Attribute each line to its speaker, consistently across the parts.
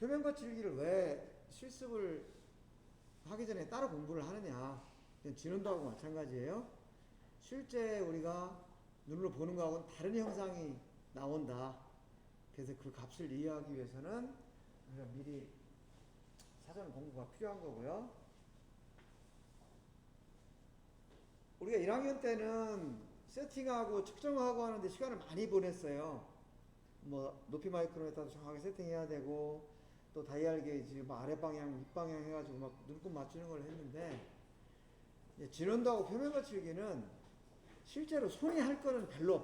Speaker 1: 표면 거칠기를 왜 실습을 하기 전에 따로 공부를 하느냐. 진원도하고 마찬가지예요. 실제 우리가 눈으로 보는 거하고는 다른 형상이 나온다. 그래서 그 값을 이해하기 위해서는 우리가 미리 사전 공부가 필요한 거고요. 우리가 1학년 때는 세팅하고 측정하고 하는데 시간을 많이 보냈어요. 뭐 높이 마이크로미터도 정확하게 세팅해야 되고 또 다이얼 게이지 뭐 아래 방향 윗 방향 해가지고 막 눈곱 맞추는 걸 했는데 진원도하고 표면 거칠기는 실제로 손이 할 거는 별로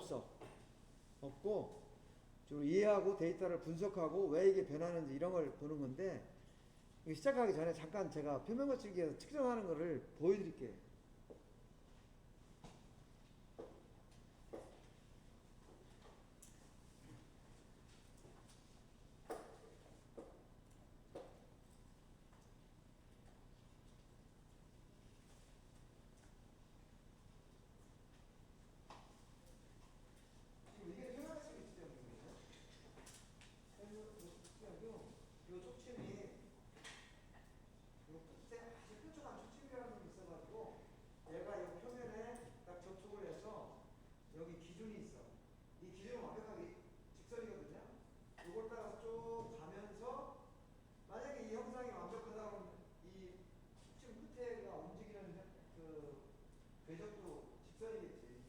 Speaker 1: 없고 좀 이해하고 데이터를 분석하고 왜 이게 변하는지 이런 걸 보는 건데 시작하기 전에 잠깐 제가 표면 거칠기에서 측정하는 거를 보여드릴게요. 지금 이게 표면 거칠기 측정이거든요. 이 촉침이 요 끝에 아주 뾰족한 촉침이라는 게 있어가지고 얘가 이 표면에 딱 접촉을 해서 여기 기준이 있어. 이 기준은 완벽하게 직선이거든요. 이걸 따라서 쭉 가면서 만약에 이 형상이 완벽하다 그러면 이 촉침 끝에가 움직이는 그 궤적도 직선이겠지.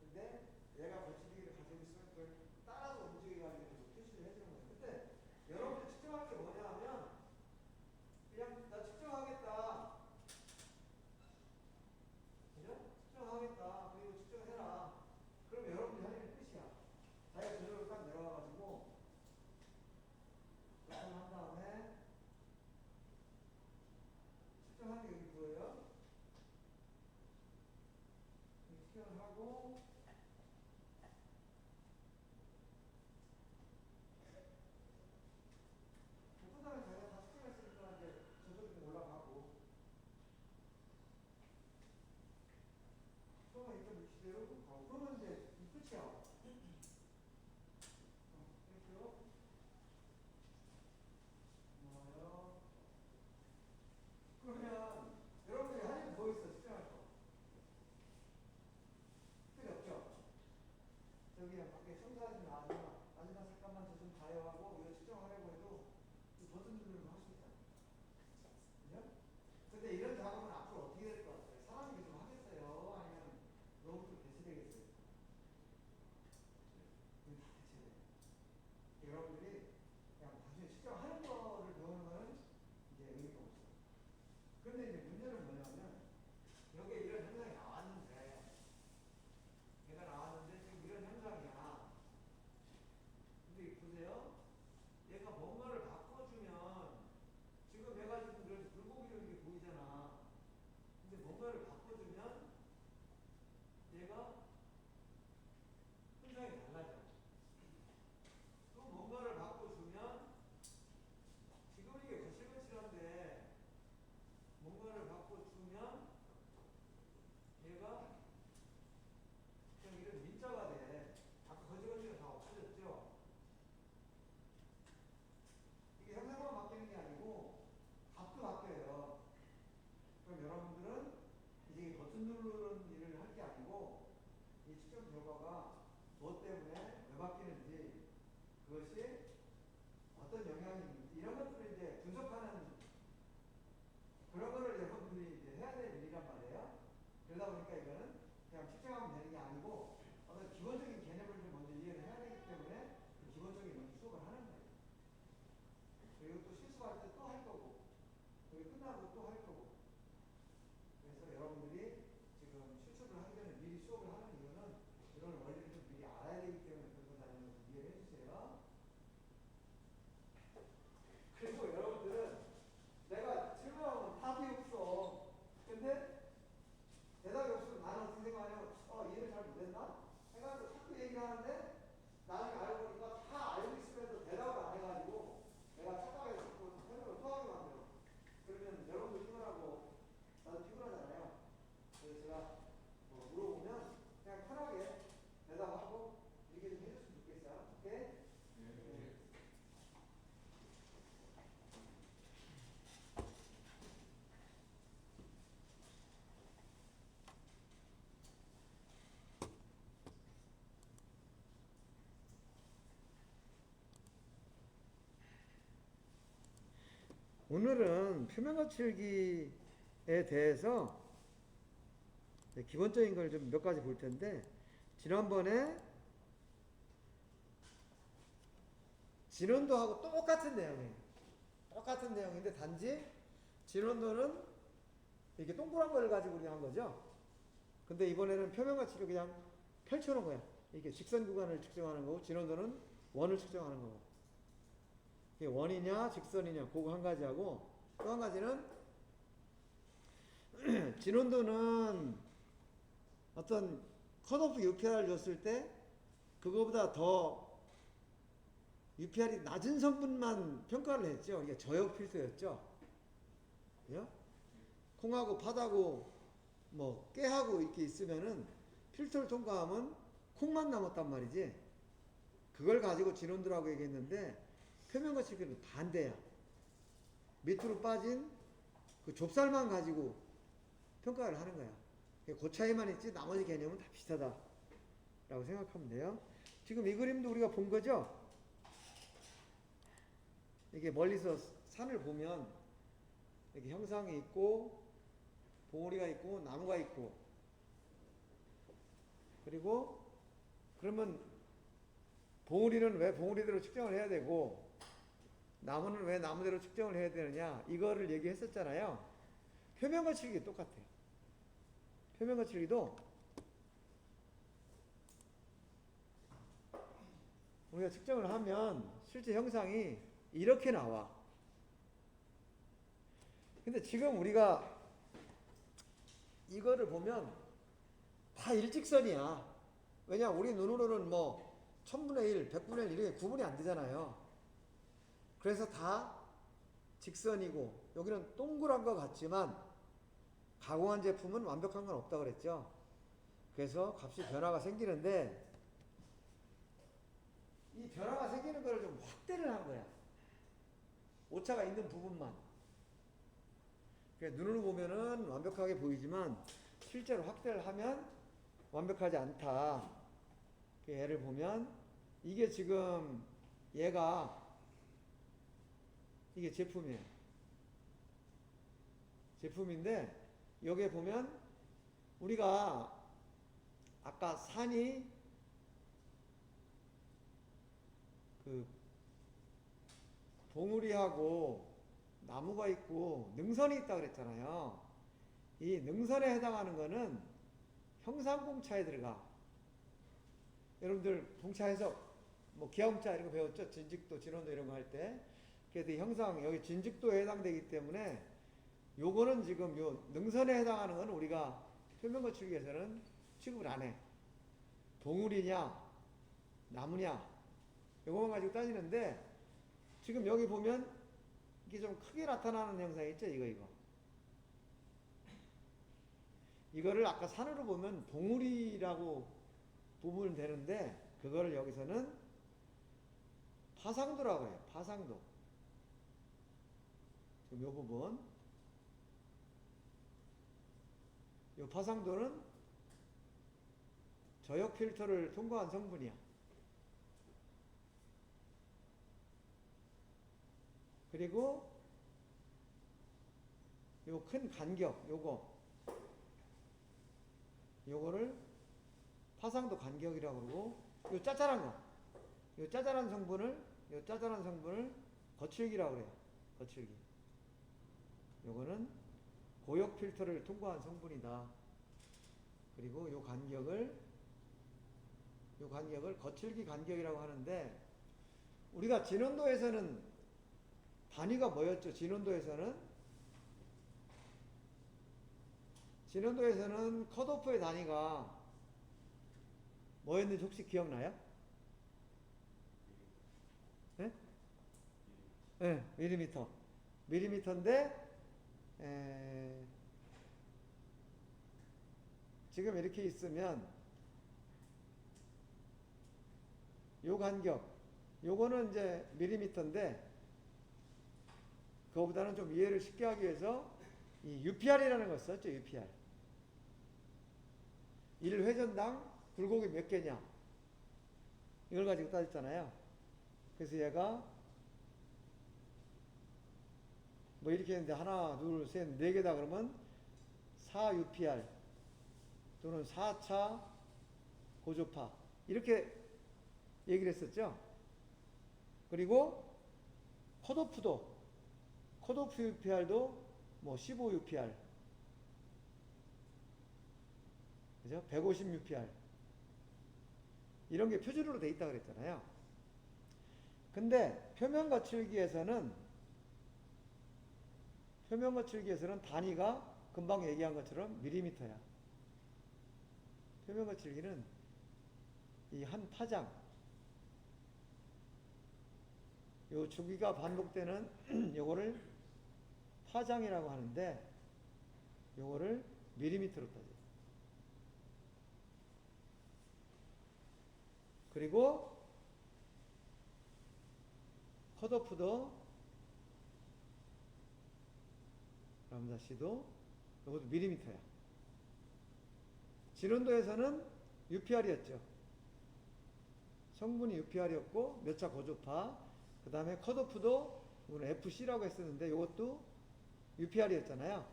Speaker 1: 근데 얘가 거치기를 가지고 있으면 그걸 따라서 움직이게 하는 게 표시를 해주는 거예요. 근데 여러분들 측정할 게 뭐냐 하면 그냥 나 측정하겠다. 그죠? 측정하겠다. 그리고 측정해라. 그럼 여러분들 할 일은 끝이야. 자기가 저절로 딱 내려와가지고 측정한 다음에 측정하는 게 여기 보여요. 측정을 하고 그 다음에 자기가 다 측정했으니까 이제 저절로 좀 올라가고 그러면 일단 위치대로 가고 그러면 이제 이 끝이야. 이렇게요. 좋아요. 그러면 여러분들이 할 일은 뭐 있어? 측정할 거. 필요 없죠? 저기 밖에 청소하지 마지막 잠깐만 저 좀 봐요 하고 이거 측정하려고 해도 이 버튼 누르면 할 수 있잖아. 그죠? 근데 이런 작업은 앞으로 어떻게 될 것 같아요? 사람이 좀 하겠어요? 아니면 로봇으로 대체되겠어요? 이거 다 대체돼요. 여러분들이 그냥 나중에 측정하는 거를 배우는 거는 이제 의미가 없어요. 근데 이제 문제는 뭐냐면 여기에 이런 현상이 나왔는데 얘가 나왔는데 지금 이런 현상이야. 근데 보세요. 얘가 뭔가를 바꿔주면 지금 얘가 지금 그래도 불고기로 이렇게 보이잖아. 근데 뭔가를 바꿔주면 얘가 현상이 달라져. 또 뭔가를 바꿔주면 지금 이게 거칠거칠한데 뭔가를 바꿔주면 얘가 그냥 이런 민자가 돼. 아까 거칠거칠이 다 없어졌죠? 이게 형상만 바뀌는 게 아니고 값도 바뀌어요. 그럼 여러분들은 이제 버튼 누르는 일을 할 게 아니고 이 측정 결과가 무엇 때문에 왜 바뀌는지 그것이 어떤 영향이 있는지 이런 것들을 이제 분석하는 그런 거를 여러분들이 이제 해야 될 일이란 말이에요. 그러다 보니까 이거는 그냥 측정하면 되는 게 아니고 어떤 기본적인 개념을 좀 먼저 이해를 해야 되기 때문에 그 기본적인 먼저 수업을 하는 거예요. 그리고 또 실수할 때 또 할 거고 그리고 끝나고 또 할 거고 그래서 여러분들이 지금 실습을 하기 전에 미리 수업을 하는 이유는 이런 원리를 좀 미리 알아야 되기 때문에 그런 거 다니는 거 이해를 해주세요. 그래서 오늘은 표면거칠기에 대해서 기본적인 걸 좀 몇 가지 볼 텐데, 지난번에 진원도하고 똑같은 내용이에요. 똑같은 내용인데 단지 진원도는 이렇게 동그란 걸 가지고 우리가 한 거죠. 근데 이번에는 표면거칠기를 그냥 펼쳐놓은 거야. 이게 직선 구간을 측정하는 거고, 진원도는 원을 측정하는 거고. 이게 원이냐 직선이냐 그거 한 가지하고, 또 한 가지는 진원도는 어떤 컷오프 UPR을 줬을 때 그거보다 더 UPR이 낮은 성분만 평가를 했죠. 이게 저역 필터였죠. 예? 콩하고 팥하고 뭐 깨하고 이렇게 있으면은 필터를 통과하면 콩만 남았단 말이지. 그걸 가지고 진원도라고 얘기했는데, 표면거칠기는 반대야. 밑으로 빠진 그 좁쌀만 가지고 평가를 하는 거야. 그 차이만 있지 나머지 개념은 다 비슷하다라고 생각하면 돼요. 지금 이 그림도 우리가 본 거죠? 이게 멀리서 산을 보면 이렇게 형상이 있고 봉우리가 있고 나무가 있고, 그리고 그러면 봉우리는 왜 봉우리대로 측정을 해야 되고 나무는 왜 나무대로 측정을 해야 되느냐, 이거를 얘기했었잖아요. 표면거칠기 똑같아요. 표면거칠기도 우리가 측정을 하면 실제 형상이 이렇게 나와. 근데 지금 우리가 이거를 보면 다 일직선이야. 왜냐, 우리 눈으로는 뭐 1000분의 1, 100분의 1 이렇게 구분이 안 되잖아요. 그래서 다 직선이고, 여기는 동그란 것 같지만 가공한 제품은 완벽한 건 없다 그랬죠. 그래서 값이 변화가 생기는데, 이 변화가 생기는 걸 좀 확대를 한 거야. 오차가 있는 부분만. 눈으로 보면은 완벽하게 보이지만 실제로 확대를 하면 완벽하지 않다. 예를 보면 이게 지금 얘가 이게 제품이에요. 제품인데 여기에 보면 우리가 아까 산이 그 봉우리하고 나무가 있고 능선이 있다 그랬잖아요. 이 능선에 해당하는 거는 형상공차에 들어가. 여러분들 공차에서 뭐 기하공차 이런 거 배웠죠? 진직도, 진원도 이런 거 할 때. 그래서 형상 여기 진직도에 해당되기 때문에 요거는 지금 요 능선에 해당하는 건 우리가 표면거칠기에서는 취급을 안 해. 봉우리냐 나무냐 요거만 가지고 따지는데, 지금 여기 보면 이게 좀 크게 나타나는 형상이 있죠. 이거 이거를 아까 산으로 보면 봉우리라고 보면 되는데, 그거를 여기서는 파상도라고 해요. 파상도. 지금 요 부분, 요 파상도는 저역 필터를 통과한 성분이야. 그리고 요 큰 간격, 요거를 파상도 간격이라고 그러고, 요 짜잘한 성분을 거칠기라고 그래요. 거칠기. 요거는 고역 필터를 통과한 성분이다. 그리고 요 간격을 거칠기 간격이라고 하는데, 우리가 진원도에서는 단위가 뭐였죠? 진원도에서는 컷오프의 단위가 뭐였는지 혹시 기억나요? 네? 네, 밀리미터. 밀리미터인데, 지금 이렇게 있으면 요 간격, 요거는 이제 밀리미터인데, 그거보다는 좀 이해를 쉽게 하기 위해서 이 UPR이라는 걸 썼죠. UPR. 1회전당 굴곡이 몇 개냐, 이걸 가지고 따졌잖아요. 그래서 얘가 뭐 이렇게 했는데 하나, 둘, 셋, 네 개다 그러면 4UPR 또는 4차 고조파 이렇게 얘기를 했었죠. 그리고 컷오프 UPR도 뭐 15UPR 그죠? 150UPR 이런 게 표준으로 돼 있다 그랬잖아요. 근데 표면 거칠기에서는 단위가 금방 얘기한 것처럼 밀리미터야. 표면 거칠기는 이 한 파장 요 주기가 반복되는 요거를 파장이라고 하는데 요거를 밀리미터로 따져요. 그리고 컷오프도 람다 C도 이것도 밀리미터야. 진원도에서는 UPR이었죠. 성분이 UPR이었고 몇 차 고조파 그 다음에 컷오프도 오늘 FC라고 했었는데 이것도 UPR이었잖아요.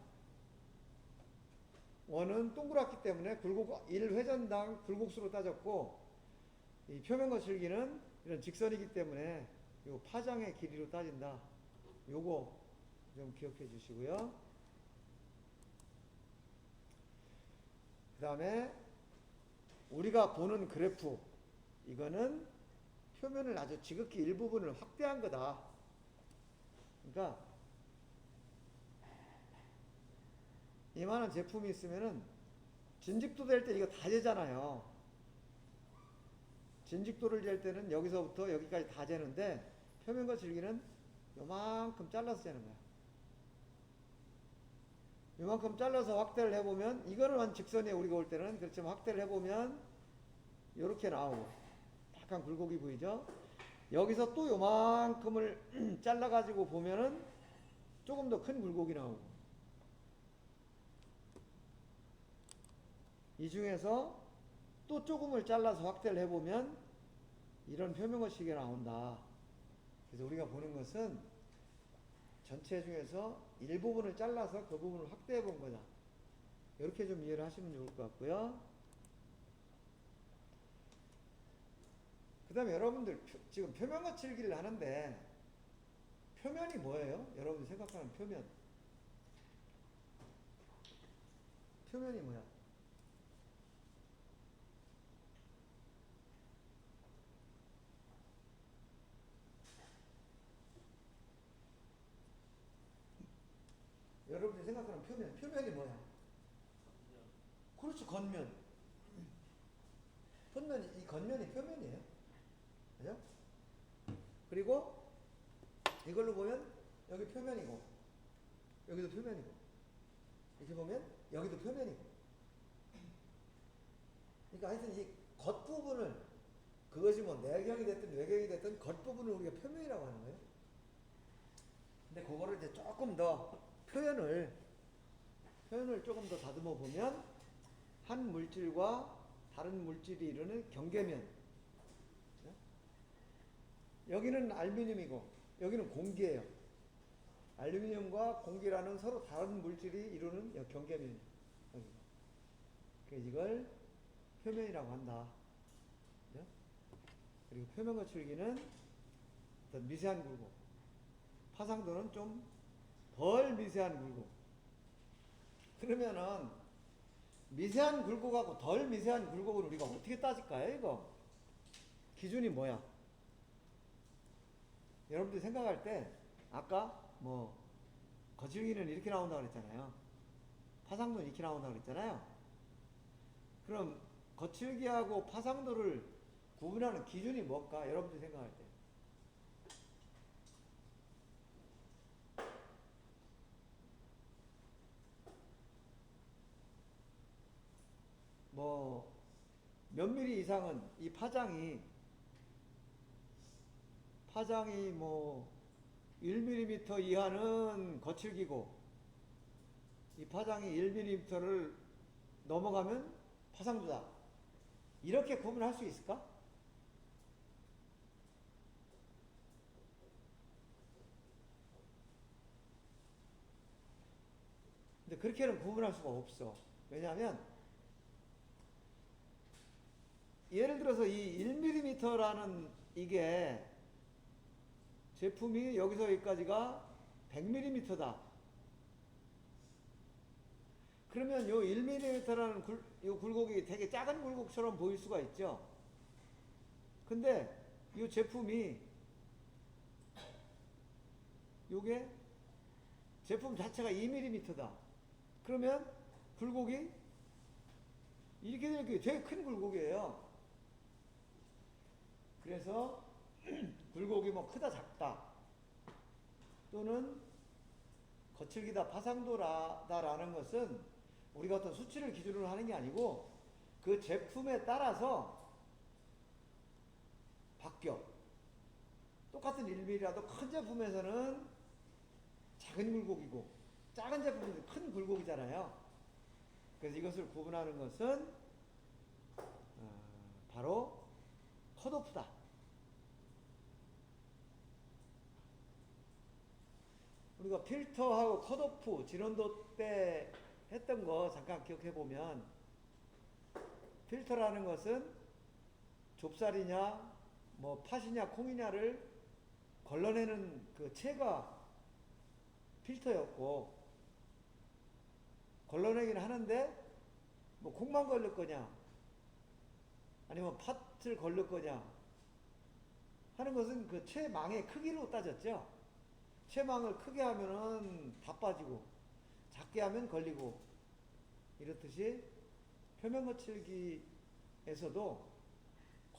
Speaker 1: 원은 동그랗기 때문에 굴곡 1회전당 굴곡수로 따졌고 이 표면 거칠기는 이런 직선이기 때문에 요 파장의 길이로 따진다. 요거 좀 기억해 주시고요. 그 다음에 우리가 보는 그래프 이거는 표면을 아주 지극히 일부분을 확대한 거다. 그러니까 이만한 제품이 있으면은 진직도 될 때 이거 다 재잖아요. 진직도를 잴 때는 여기서부터 여기까지 다 재는데 표면 거칠기는 요만큼 잘라서 재는 거야. 요만큼 잘라서 확대를 해보면 이거는 직선이에요. 우리가 올 때는. 그렇지만 확대를 해보면 요렇게 나오고 약간 굴곡이 보이죠. 여기서 또 요만큼을 잘라가지고 보면은 조금 더 큰 굴곡이 나오고 이 중에서 또 조금을 잘라서 확대를 해보면 이런 표면 거칠기가 나온다. 그래서 우리가 보는 것은 전체 중에서 일부분을 잘라서 그 부분을 확대해 본 거다. 이렇게 좀 이해를 하시면 좋을 것 같고요. 그 다음에 여러분들 지금 표면 거칠기를 하는데 표면이 뭐예요? 여러분들 생각하는 표면. 표면이 뭐야? 여러분들이 생각하는 표면이 뭐야? 그렇지, 겉면. 이 겉면이 표면이에요. 그죠? 그리고 이걸로 보면 여기 표면이고, 여기도 표면이고, 이렇게 보면 여기도 표면이고. 그러니까 하여튼 이 겉부분을, 그것이 뭐 내경이 됐든 외경이 됐든 겉부분을 우리가 표면이라고 하는 거예요. 근데 그거를 이제 조금 더 표현을 조금 더 다듬어 보면 한 물질과 다른 물질이 이루는 경계면. 여기는 알루미늄이고 여기는 공기예요. 알루미늄과 공기라는 서로 다른 물질이 이루는 경계면. 그래서 이걸 표면이라고 한다. 그리고 표면 거칠기는 어떤 미세한 굴곡, 파상도는 좀 덜 미세한 굴곡. 그러면은 미세한 굴곡하고 덜 미세한 굴곡을 우리가 어떻게 따질까요? 이거 기준이 뭐야? 여러분들이 생각할 때 아까 뭐 거칠기는 이렇게 나온다고 그랬잖아요. 파상도는 이렇게 나온다고 그랬잖아요. 그럼 거칠기하고 파상도를 구분하는 기준이 뭘까? 여러분들이 생각할 때. 뭐 몇 미리 이상은 이 파장이 뭐 1mm 이하는 거칠기고 이 파장이 1mm를 넘어가면 파상도다. 이렇게 구분할 수 있을까? 그래서 그렇게는 구분할 수가 없어. 왜냐하면 예를 들어서 이 1mm라는 이게 제품이 여기서 여기까지가 100mm다. 그러면 요 1mm라는 요 굴곡이 되게 작은 굴곡처럼 보일 수가 있죠. 근데 이 제품이 요게 제품 자체가 2mm다. 그러면 굴곡이 이렇게 되니까 되게 큰 굴곡이에요. 그래서 굴곡이 뭐 크다 작다 또는 거칠기다 파상도다라는 것은 우리가 어떤 수치를 기준으로 하는 게 아니고 그 제품에 따라서 바뀌어. 똑같은 1mm라도 큰 제품에서는 작은 굴곡이고 작은 제품은 큰 굴곡이잖아요. 그래서 이것을 구분하는 것은 바로 컷오프다. 우리가 필터하고 컷오프 진원도 때 했던 거 잠깐 기억해 보면 필터라는 것은 좁쌀이냐 뭐 팥이냐 콩이냐를 걸러내는 그 체가 필터였고, 걸러내긴 하는데 뭐 콩만 걸릴 거냐 아니면 팥을 걸릴 거냐 하는 것은 그 체망의 크기로 따졌죠. 체망을 크게 하면은 다 빠지고 작게 하면 걸리고, 이렇듯이 표면 거칠기에서도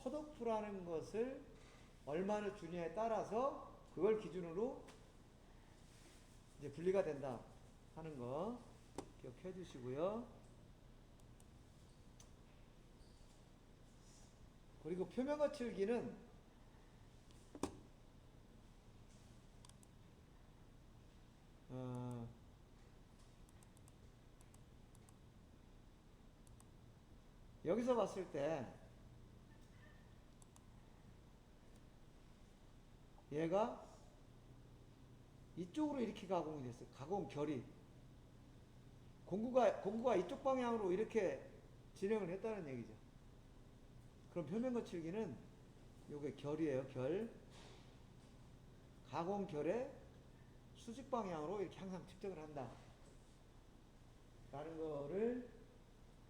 Speaker 1: 컷오프라는 것을 얼마나 주냐에 따라서 그걸 기준으로 이제 분리가 된다 하는 거 기억해 주시고요. 그리고 표면 거칠기는 여기서 봤을 때 얘가 이쪽으로 이렇게 가공이 됐어요. 가공 결이 공구가 이쪽 방향으로 이렇게 진행을 했다는 얘기죠. 그럼 표면 거칠기는 요게 결이에요. 결. 가공 결의 수직 방향으로 이렇게 항상 측정을 한다 라는 거를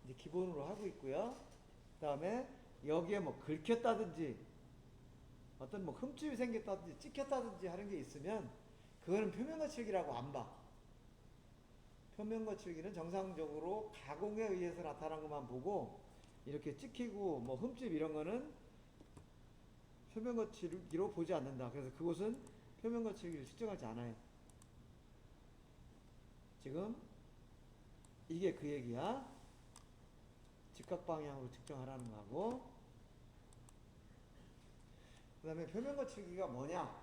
Speaker 1: 이제 기본으로 하고 있고요. 그 다음에 여기에 뭐 긁혔다든지 어떤 뭐 흠집이 생겼다든지 찍혔다든지 하는 게 있으면 그거는 표면 거칠기라고 안 봐. 표면 거칠기는 정상적으로 가공에 의해서 나타난 것만 보고, 이렇게 찍히고 뭐 흠집 이런 거는 표면 거칠기로 보지 않는다. 그래서 그곳은 표면 거칠기를 측정하지 않아요. 지금 이게 그 얘기야. 직각 방향으로 측정하라는 거고, 그 다음에 표면 거칠기가 뭐냐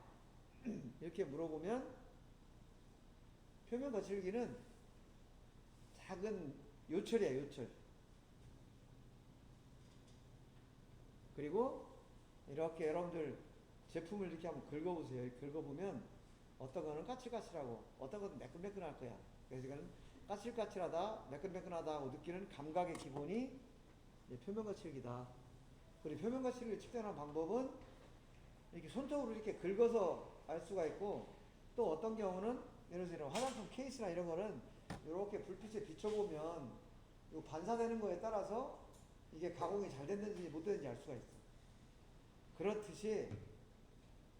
Speaker 1: 이렇게 물어보면, 표면 거칠기는 작은 요철이야, 요철. 그리고 이렇게 여러분들 제품을 이렇게 한번 긁어보세요. 긁어보면 어떤 거는 까칠까칠하고 어떤 거는 매끈매끈할 거야. 그래서 이거는 까칠까칠하다, 매끈매끈하다고 느끼는 감각의 기본이 표면 거칠기다. 그리고 표면 거칠기를 측정하는 방법은 이렇게 손톱으로 이렇게 긁어서 알 수가 있고, 또 어떤 경우는 예를 들어 화장품 케이스나 이런 거는 이렇게 불빛에 비춰보면 이 반사되는 거에 따라서 이게 가공이 잘 됐는지 못 됐는지 알 수가 있어. 그렇듯이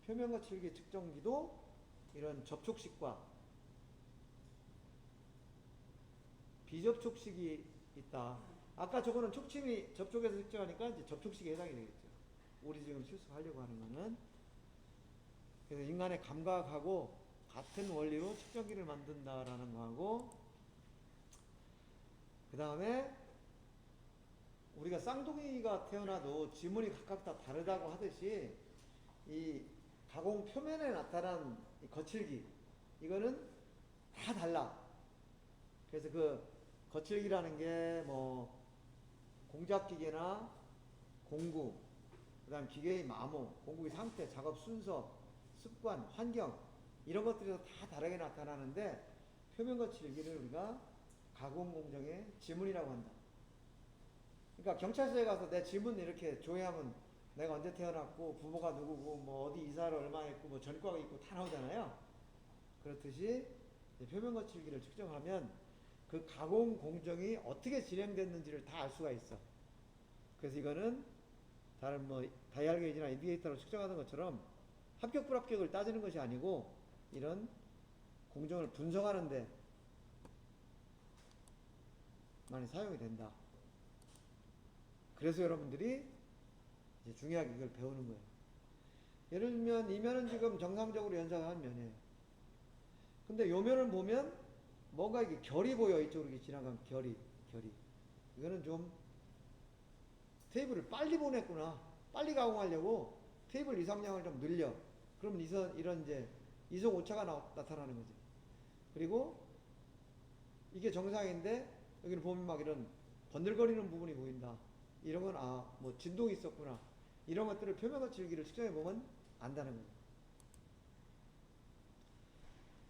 Speaker 1: 표면 거칠기 측정기도 이런 접촉식과 비접촉식이 있다. 아까 저거는 촉침이 접촉해서 측정하니까 이제 접촉식에 해당이 되겠죠. 우리 지금 실습하려고 하는 거는. 그래서 인간의 감각하고 같은 원리로 측정기를 만든다라는 거하고, 그 다음에 우리가 쌍둥이가 태어나도 지문이 각각 다 다르다고 하듯이 이 가공 표면에 나타난 이 거칠기, 이거는 다 달라. 그래서 그 거칠기라는 게 뭐 공작기계나 공구, 그 다음 기계의 마모, 공구의 상태, 작업 순서, 습관, 환경, 이런 것들에서 다 다르게 나타나는데, 표면 거칠기를 우리가 가공 공정의 지문이라고 한다. 그러니까 경찰서에 가서 내 지문 이렇게 조회하면 내가 언제 태어났고 부모가 누구고 뭐 어디 이사를 얼마 했고 뭐 전과가 있고 다 나오잖아요. 그렇듯이 표면 거칠기를 측정하면 그 가공 공정이 어떻게 진행됐는지를 다 알 수가 있어. 그래서 이거는 다른 뭐 다이얼 게이지나 인디게이터로 측정하는 것처럼 합격 불합격을 따지는 것이 아니고 이런 공정을 분석하는데 많이 사용이 된다. 그래서 여러분들이 이제 중요하게 이걸 배우는 거예요. 예를 들면 이 면은 지금 정상적으로 연상한 면이에요. 근데 요 면을 보면 뭔가 이게 결이 보여. 이쪽으로 이렇게 지나간 결이. 이거는 좀 테이블을 빨리 보냈구나. 빨리 가공하려고 테이블 이상량을 좀 늘려. 그러면 이런 이제 이속 오차가 나타나는 거죠. 그리고 이게 정상인데 여기를 보면 막 이런 번들거리는 부분이 보인다. 이런 건 뭐 진동이 있었구나. 이런 것들을 표면 거칠기를 측정해 보면 안다는 거예요.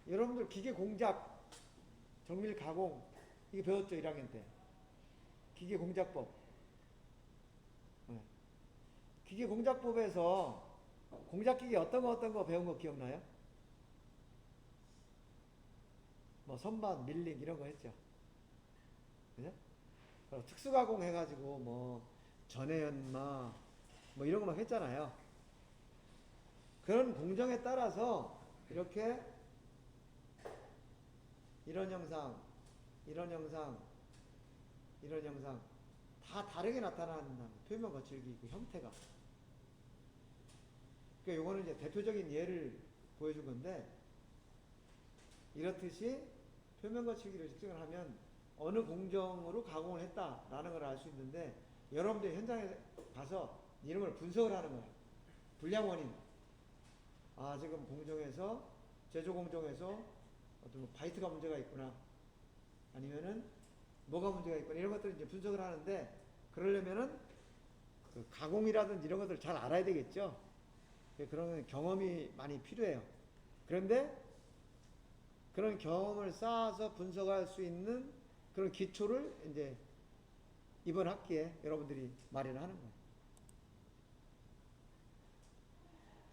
Speaker 1: 여러분들 기계 공작, 정밀 가공 이게 배웠죠 1학년 때. 기계 공작법. 네. 기계 공작법에서 공작기계 어떤 거 배운 거 기억나요? 뭐 선반, 밀링 이런 거 했죠. 그죠? 특수가공 해가지고 뭐 전해연마 뭐 이런 거 막 했잖아요. 그런 공정에 따라서 이렇게 이런 영상 다 다르게 나타나는 표면 거칠기 그 형태가. 그러니까 요거는 이제 대표적인 예를 보여준 건데 이렇듯이 표면 거칠기를 측정을 하면 어느 공정으로 가공을 했다라는 걸 알 수 있는데 여러분들이 현장에 가서 이런 걸 분석을 하는 거예요. 불량 원인. 지금 공정에서 제조 공정에서 어떤 뭐 바이트가 문제가 있구나. 아니면은 뭐가 문제가 있구나. 이런 것들을 이제 분석을 하는데 그러려면은 그 가공이라든지 이런 것들을 잘 알아야 되겠죠. 그런 경험이 많이 필요해요. 그런데 그런 경험을 쌓아서 분석할 수 있는 그런 기초를 이제 이번 학기에 여러분들이 마련하는 거예요.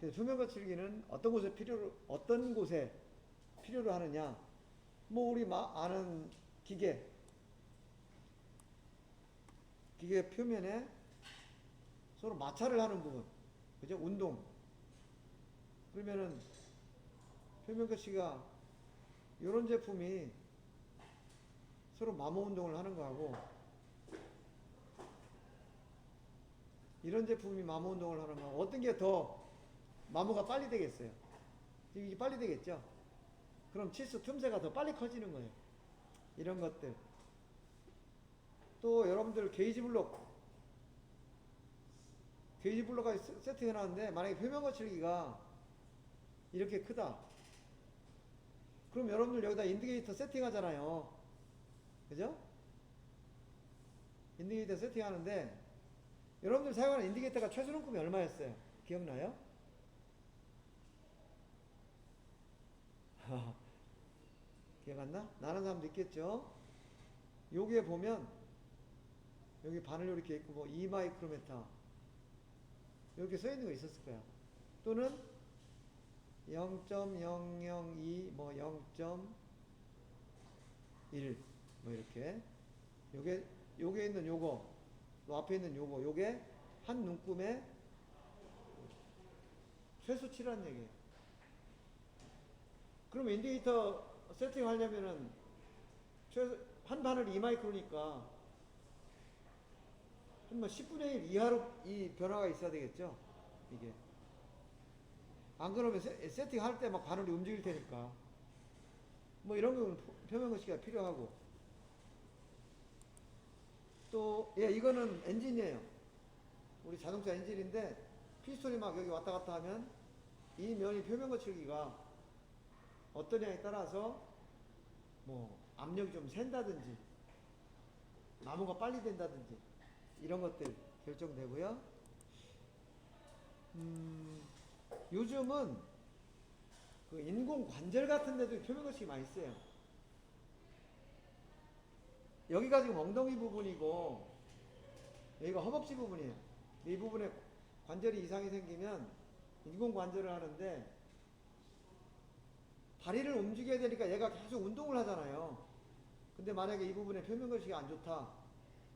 Speaker 1: 그래서 표면 거칠기는 어떤 곳에 필요로 하느냐? 뭐 우리 아는 기계 표면에 서로 마찰을 하는 부분, 그죠? 운동. 그러면은 표면 거치기가 이런 제품이 서로 마모 운동을 하는 거하고 이런 제품이 마모 운동을 하는 거 어떤 게 더 마모가 빨리 되겠어요? 이게 빨리 되겠죠? 그럼 치수 틈새가 더 빨리 커지는 거예요. 이런 것들. 또 여러분들 게이지 블록까지 세팅해 놨는데 만약에 표면 거칠기가 이렇게 크다. 그럼 여러분들 여기다 인디게이터 세팅하잖아요. 그죠? 인디게이터 세팅하는데 여러분들 사용하는 인디게이터가 최소놈급이 얼마였어요? 기억나요? 기억 안 나? 나는 사람도 있겠죠? 여기에 보면 여기 바늘 이렇게 있고 뭐 2마이크로메타 이렇게 써 있는 거 있었을 거야. 또는 0.002 뭐 0.1 뭐 이렇게 요게 있는 요거 앞에 있는 요게 한 눈금에 최소치라는 얘기예요. 그럼 인디게이터 세팅하려면은 한 바늘 2마이크로니까 한 뭐 10분의 1 이하로 이 변화가 있어야 되겠죠? 이게. 안 그러면 세팅할 때 막 바늘이 움직일 테니까. 뭐 이런 경우는 표면 거치기가 필요하고. 또, 이거는 엔진이에요. 우리 자동차 엔진인데 피스톤이 막 여기 왔다 갔다 하면 이 면이 표면 거칠기가 어떠냐에 따라서 뭐 압력이 좀 샌다든지 나무가 빨리 된다든지 이런 것들 결정되고요. 요즘은 그 인공 관절 같은 데도 표면 거칠기 많이 써요. 여기가 지금 엉덩이 부분이고 여기가 허벅지 부분이에요. 이 부분에 관절이 이상이 생기면 인공관절을 하는데 다리를 움직여야 되니까 얘가 계속 운동을 하잖아요. 근데 만약에 이 부분에 표면거시기가 안 좋다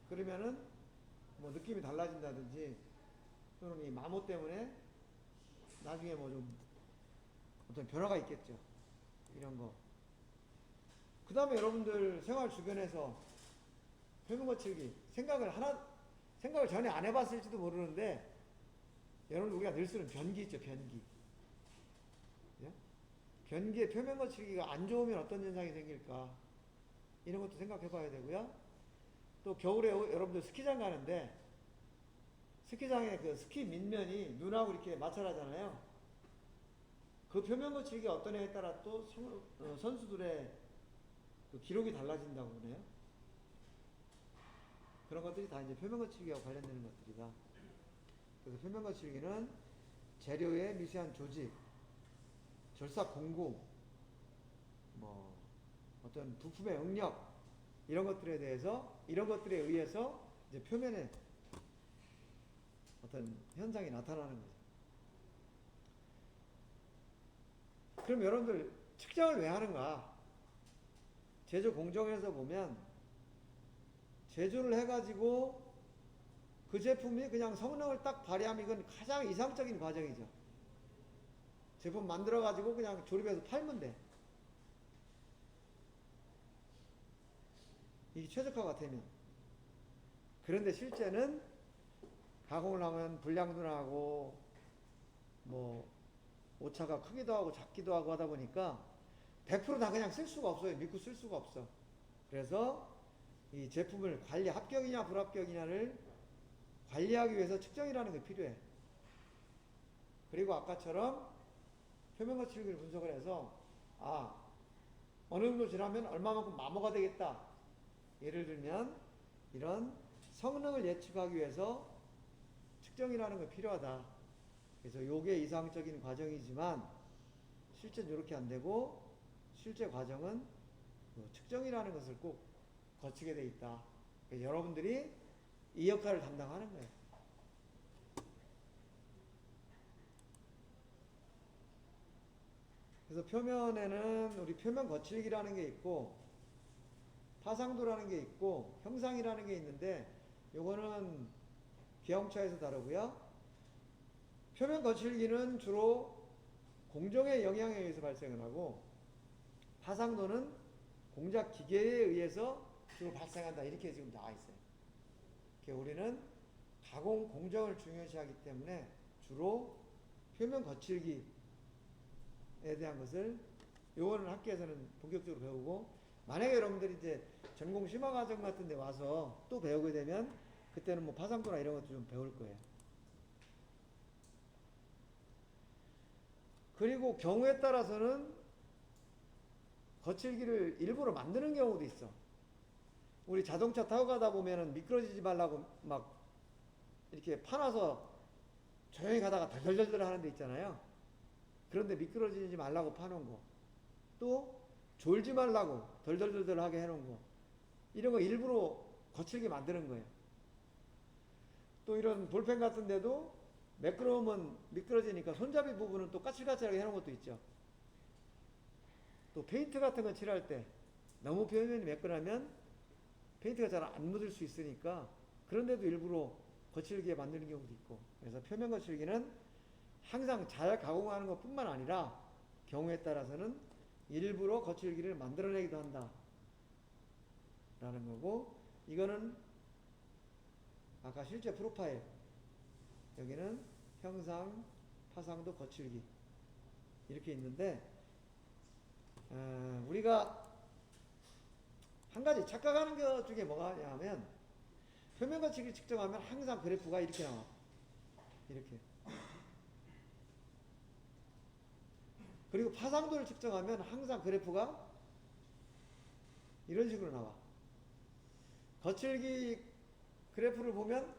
Speaker 1: 그러면은 뭐 느낌이 달라진다든지 또는 이 마모 때문에 나중에 뭐 좀 어떤 변화가 있겠죠. 이런 거. 그 다음에 여러분들 생활 주변에서 표면거칠기 생각을 전혀 안 해봤을지도 모르는데 여러분 우리가 늘 쓰는 변기 있죠. 변기. 예? 변기에 표면거칠기가 안 좋으면 어떤 현상이 생길까 이런 것도 생각해 봐야 되고요. 또 겨울에 여러분들 스키장 가는데 스키장에 그 스키 밑면이 눈하고 이렇게 마찰하잖아요. 그 표면 거칠기가 어떤 애에 따라 또 선수들의 그 기록이 달라진다고 그러네요. 그런 것들이 다 이제 표면 거칠기와 관련되는 것들이다. 그래서 표면 거칠기는 재료의 미세한 조직, 절삭 공구, 뭐 어떤 부품의 응력 이런 것들에 대해서 이런 것들에 의해서 이제 표면에 어떤 현상이 나타나는 거죠. 그럼 여러분들 측정을 왜 하는가? 제조 공정에서 보면 제조를 해가지고 그 제품이 그냥 성능을 딱 발휘하면 이건 가장 이상적인 과정이죠. 제품 만들어가지고 그냥 조립해서 팔면 돼. 이게 최적화가 되면. 그런데 실제는 가공을 하면 불량도 나고 뭐 오차가 크기도 하고 작기도 하고 하다 보니까 100%다 그냥 쓸 수가 없어요. 믿고 쓸 수가 없어. 그래서 이 제품을 관리 합격이냐 불합격이냐를 관리하기 위해서 측정이라는 게 필요해. 그리고 아까처럼 표면 거칠기를 분석을 해서 어느 정도 지나면 얼마만큼 마모가 되겠다. 예를 들면 이런 성능을 예측하기 위해서 측정이라는 게 필요하다. 그래서 요게 이상적인 과정이지만 실제는 이렇게 안 되고 실제 과정은 측정이라는 것을 꼭 거치게 돼 있다. 여러분들이 이 역할을 담당하는 거예요. 그래서 표면에는 우리 표면 거칠기라는 게 있고 파상도라는 게 있고 형상이라는 게 있는데 요거는 기형차에서 다루고요. 표면 거칠기는 주로 공정의 영향에 의해서 발생을 하고 파상도는 공작 기계에 의해서 주로 발생한다. 이렇게 지금 나와 있어요. 우리는 가공 공정을 중요시하기 때문에 주로 표면 거칠기에 대한 것을 요거는 학교에서는 본격적으로 배우고 만약에 여러분들이 이제 전공 심화과정 같은 데 와서 또 배우게 되면 그때는 뭐 파상도나 이런 것도 좀 배울 거예요. 그리고 경우에 따라서는 거칠기를 일부러 만드는 경우도 있어. 우리 자동차 타고 가다 보면은 미끄러지지 말라고 막 이렇게 파놔서 조용히 가다가 덜덜덜 하는 데 있잖아요. 그런데 미끄러지지 말라고 파놓은 거. 또 졸지 말라고 덜덜덜 하게 해놓은 거. 이런 거 일부러 거칠게 만드는 거예요. 또 이런 볼펜 같은 데도 매끄러우면 미끄러지니까 손잡이 부분은 또 까칠까칠하게 해놓은 것도 있죠. 또 페인트 같은 거 칠할 때 너무 표면이 매끈하면 페인트가 잘 안 묻을 수 있으니까 그런데도 일부러 거칠게 만드는 경우도 있고. 그래서 표면 거칠기는 항상 잘 가공하는 것 뿐만 아니라 경우에 따라서는 일부러 거칠기를 만들어내기도 한다 라는 거고, 이거는 아까 실제 프로파일, 여기는 형상, 파상도, 거칠기 이렇게 있는데 우리가 한 가지 착각하는 것 중에 뭐가 냐면 표면 거칠기 측정하면 항상 그래프가 이렇게 나와. 이렇게. 그리고 파상도를 측정하면 항상 그래프가 이런 식으로 나와. 거칠기 그래프를 보면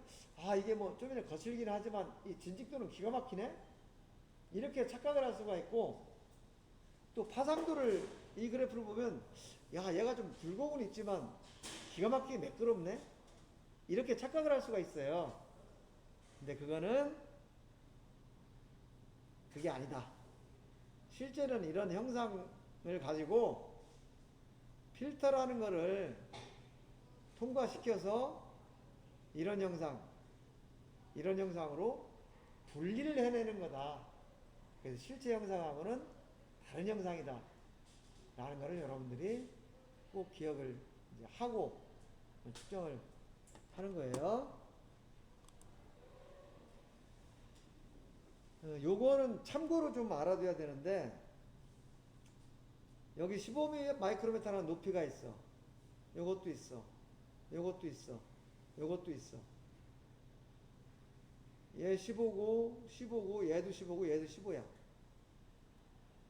Speaker 1: 이게 뭐 좀 전에 거칠기는 하지만 이 진직도는 기가 막히네? 이렇게 착각을 할 수가 있고, 또 파상도를 이 그래프를 보면 얘가 좀 굴곡은 있지만 기가 막히게 매끄럽네? 이렇게 착각을 할 수가 있어요. 근데 그거는 그게 아니다. 실제는 이런 형상을 가지고 필터라는 거를 통과시켜서 이런 형상으로 분리를 해내는 거다. 그래서 실제 형상하고는 다른 형상이다. 라는 거를 여러분들이 꼭 기억을 이제 하고 측정을 하는 거예요. 요거는 참고로 좀 알아둬야 되는데, 여기 15마이크로미터라는 높이가 있어. 요것도 있어. 요것도 있어. 요것도 있어. 얘 15고, 15고, 얘도 15고, 얘도 15야.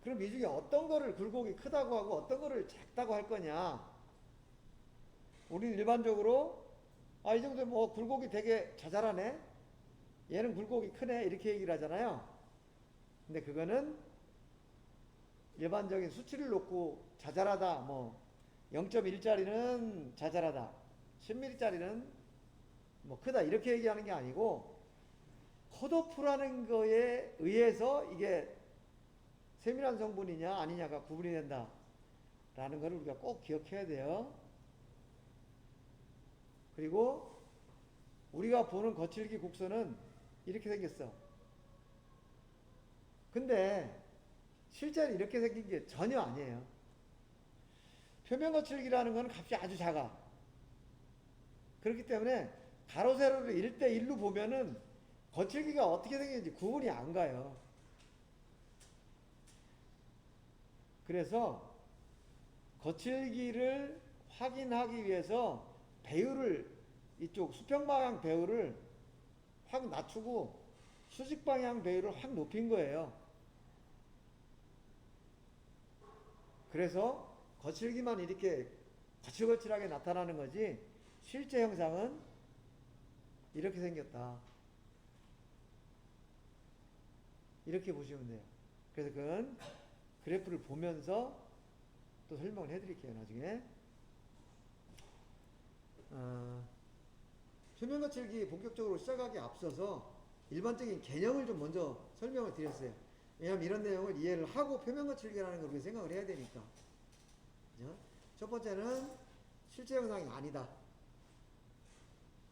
Speaker 1: 그럼 이 중에 어떤 거를 굴곡이 크다고 하고 어떤 거를 작다고 할 거냐? 우리는 일반적으로, 이 정도면 뭐 굴곡이 되게 자잘하네? 얘는 굴곡이 크네? 이렇게 얘기를 하잖아요. 근데 그거는 일반적인 수치를 놓고 자잘하다, 뭐 0.1짜리는 자잘하다, 10mm짜리는 뭐 크다 이렇게 얘기하는 게 아니고 컷오프라는 거에 의해서 이게 세밀한 성분이냐 아니냐가 구분이 된다 라는 걸 우리가 꼭 기억해야 돼요. 그리고 우리가 보는 거칠기 곡선은 이렇게 생겼어. 근데 실제로 이렇게 생긴 게 전혀 아니에요. 표면 거칠기라는 건 값이 아주 작아. 그렇기 때문에 가로 세로를 1대1로 보면은 거칠기가 어떻게 생겼는지 구분이 안 가요. 그래서 거칠기를 확인하기 위해서 배율을, 이쪽 수평방향 배율을 확 낮추고 수직방향 배율을 확 높인 거예요. 그래서 거칠기만 이렇게 거칠거칠하게 나타나는 거지 실제 형상은 이렇게 생겼다. 이렇게 보시면 돼요. 그래서 그건 그래프를 보면서 또 설명을 해드릴게요. 나중에. 표면 거칠기 본격적으로 시작하기 앞서서 일반적인 개념을 좀 먼저 설명을 드렸어요. 왜냐하면 이런 내용을 이해를 하고 표면 거칠기라는 걸 우리가 생각을 해야 되니까. 그죠? 첫 번째는 실제 형상이 아니다.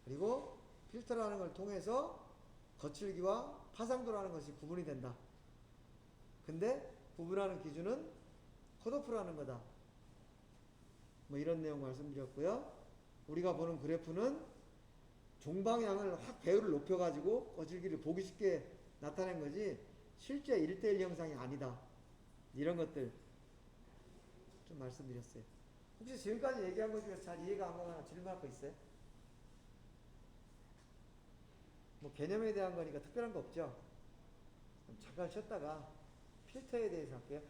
Speaker 1: 그리고 필터라는 걸 통해서 거칠기와 파상도라는 것이 구분이 된다. 근데 구분하는 기준은 컷오프라는 거다. 뭐 이런 내용 말씀드렸고요. 우리가 보는 그래프는 종방향을 확 배율을 높여가지고 거칠기를 보기 쉽게 나타낸 거지 실제 1대1 형상이 아니다. 이런 것들 좀 말씀드렸어요. 혹시 지금까지 얘기한 것 중에서 잘 이해가 안 가거나 질문할 거 있어요? 뭐 개념에 대한 거니까 특별한 거 없죠? 잠깐 쉬었다가 필터에 대해서 할게요.